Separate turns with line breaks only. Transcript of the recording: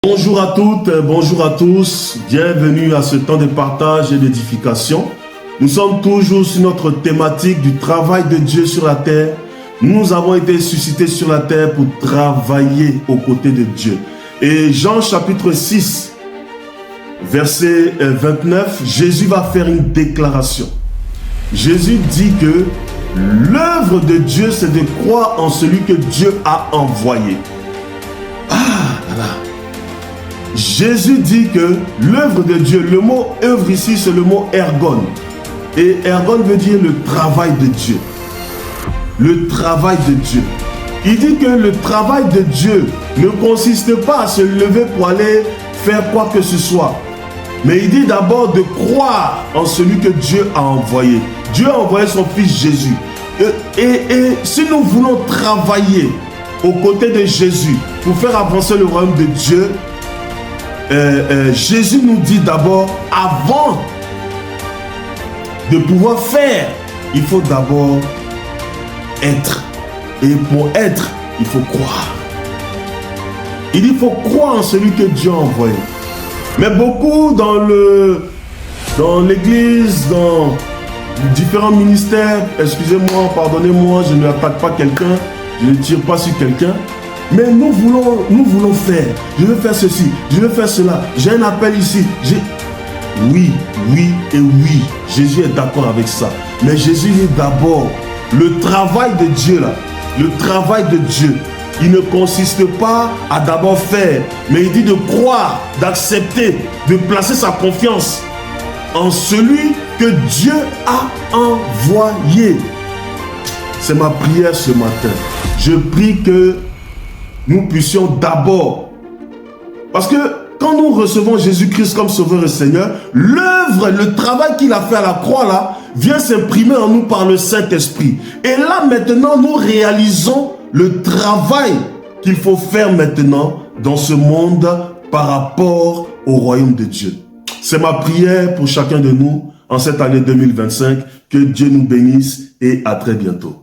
Bonjour à toutes, bonjour à tous, bienvenue à ce temps de partage et d'édification. Nous sommes toujours sur notre thématique du travail de Dieu sur la terre. Nous avons été suscités sur la terre pour travailler aux côtés de Dieu. Et Jean chapitre 6, verset 29, Jésus va faire une déclaration. Jésus dit que l'œuvre de Dieu, c'est de croire en celui que Dieu a envoyé. Jésus dit que l'œuvre de Dieu, le mot œuvre ici, c'est le mot ergon. Et ergon veut dire le travail de Dieu. Le travail de Dieu. Il dit que le travail de Dieu ne consiste pas à se lever pour aller faire quoi que ce soit. Mais il dit d'abord de croire en celui que Dieu a envoyé. Dieu a envoyé son fils Jésus. Et si nous voulons travailler aux côtés de Jésus pour faire avancer le royaume de Dieu, Jésus nous dit d'abord, avant de pouvoir faire, il faut d'abord être. Et pour être, il faut croire. Il dit, il faut croire en celui que Dieu a envoyé. Mais beaucoup dans l'église, dans différents ministères, excusez-moi, pardonnez-moi, je ne attaque pas quelqu'un, je ne tire pas sur quelqu'un. Mais nous voulons faire. Je veux faire ceci, je veux faire cela. J'ai un appel ici. Oui et oui. Jésus est d'accord avec ça. Mais Jésus dit d'abord, le travail de Dieu là, le travail de Dieu, il ne consiste pas à d'abord faire, mais il dit de croire, d'accepter, de placer sa confiance en celui que Dieu a envoyé. C'est ma prière ce matin. Je prie que nous puissions d'abord, parce que quand nous recevons Jésus-Christ comme Sauveur et Seigneur, l'œuvre, le travail qu'il a fait à la croix là, vient s'imprimer en nous par le Saint-Esprit. Et là maintenant, nous réalisons le travail qu'il faut faire maintenant dans ce monde par rapport au royaume de Dieu. C'est ma prière pour chacun de nous en cette année 2025. Que Dieu nous bénisse et à très bientôt.